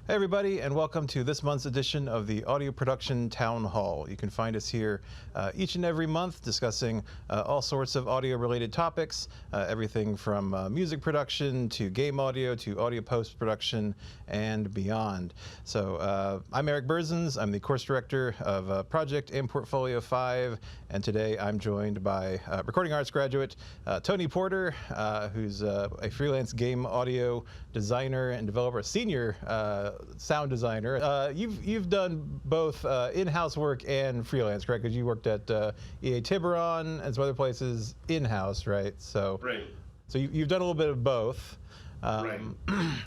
Hey everybody, and welcome to this month's edition of the Audio Production Town Hall. You can find us here each and every month discussing all sorts of audio-related topics, everything from music production to game audio to audio post-production and beyond. So I'm Eric Berzins. I'm the course director of Project and Portfolio 5, and today I'm joined by recording arts graduate Tony Porter, who's a freelance game audio designer and developer, a senior sound designer. You've done both in-house work and freelance, correct? Because you worked at EA Tiburon and some other places in-house, right? So, right. So you've done a little bit of both. Right.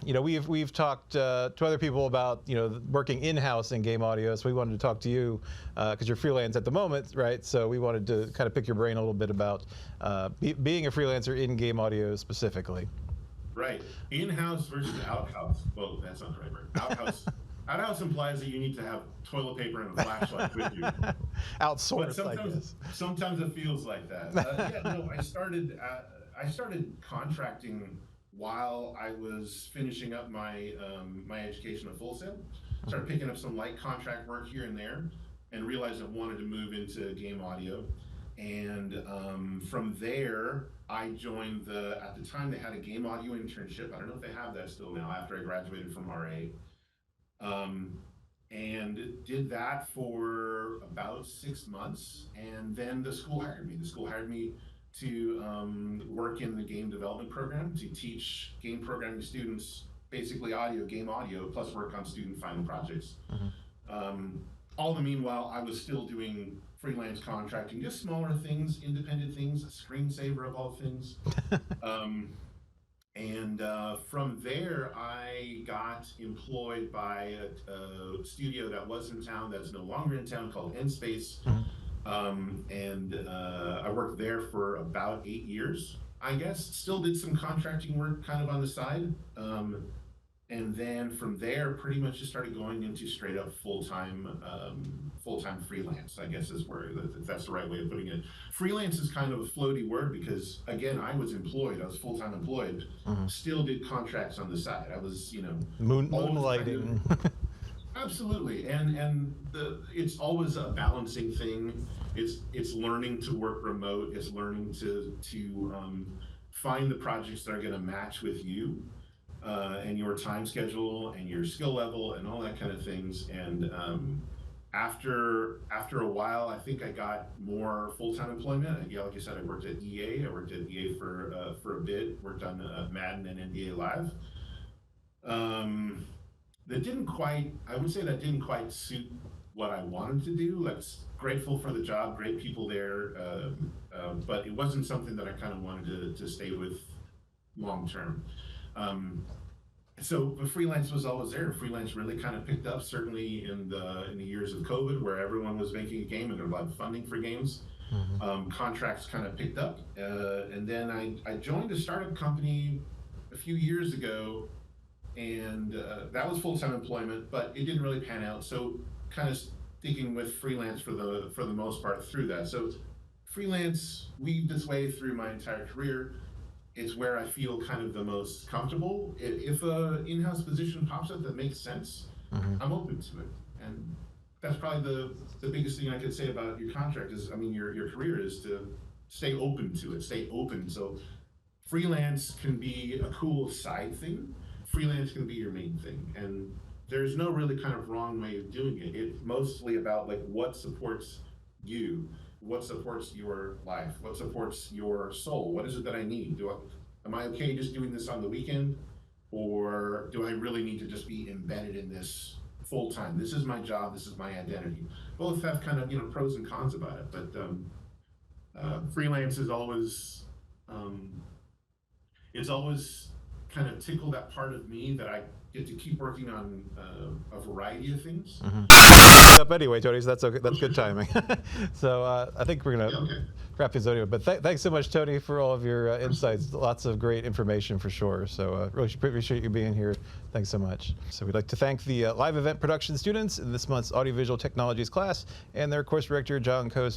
You know, we've talked to other people about working in-house in game audio. So we wanted to talk to you because you're freelance at the moment, right? So we wanted to kind of pick your brain a little bit about being a freelancer in game audio specifically. Right. In-house versus out-house. Well, that's not the right word. Out-house. Out-house implies that you need to have toilet paper and a flashlight with you. Outsourced, I guess. Sometimes it feels like that. I started contracting while I was finishing up my my education at Full Sail. Started picking up some light contract work here and there, and realized I wanted to move into game audio. And from there, I joined at the time they had a game audio internship. I don't know if they have that still now after I graduated from RA. And did that for about 6 months. And then the school hired me. The school hired me to work in the game development program, to teach game programming students basically game audio, plus work on student final projects. All the meanwhile, I was still doing freelance contracting, just smaller things, independent things, a screensaver of all things. From there, I got employed by a studio that was in town, that's no longer in town, called N-Space. I worked there for about 8 years, I guess. Still did some contracting work kind of on the side. And then from there, pretty much just started going into straight up full-time freelance, I guess if that's the right way of putting it. Freelance is kind of a floaty word because, again, I was employed. I was full-time employed. Still did contracts on the side. I was, moonlighting. Absolutely, and it's always a balancing thing. It's learning to work remote. It's learning to find the projects that are going to match with you. And your time schedule and your skill level and all that kind of things. And after a while, I think I got more full-time employment. Yeah, like I said, I worked at EA. I worked at EA for a bit. Worked on Madden and NBA Live. I would say that didn't quite suit what I wanted to do. Like, grateful for the job, great people there, but it wasn't something that I kind of wanted to stay with long term. So the freelance was always there. Freelance really kind of picked up, certainly in the years of COVID, where everyone was making a game and there was a lot of funding for games. Contracts kind of picked up, and then I joined a startup company a few years ago, and that was full-time employment, but it didn't really pan out. So kind of sticking with freelance for the most part through that. So freelance weaved its way through my entire career. It's where I feel kind of the most comfortable. If an in-house position pops up that makes sense, I'm open to it. And that's probably the biggest thing I could say about your contract is, your career is to stay open to it, stay open. So freelance can be a cool side thing. Freelance can be your main thing. And there's no really kind of wrong way of doing it. It's mostly about like what supports you. What supports your life? What supports your soul? What is it that I need? Am I okay just doing this on the weekend? Or do I really need to just be embedded in this full time? This is my job, this is my identity. Both have kind of, pros and cons about it, but freelance is always, it's always kind of tickled that part of me that I get to keep working on a variety of things. Up anyway, Tony, so that's okay. That's good timing. So I think we're gonna wrap things up. But thanks so much, Tony, for all of your insights. Lots of great information for sure. So really appreciate you being here. Thanks so much. So we'd like to thank the live event production students in this month's audiovisual technologies class and their course director, John Coast.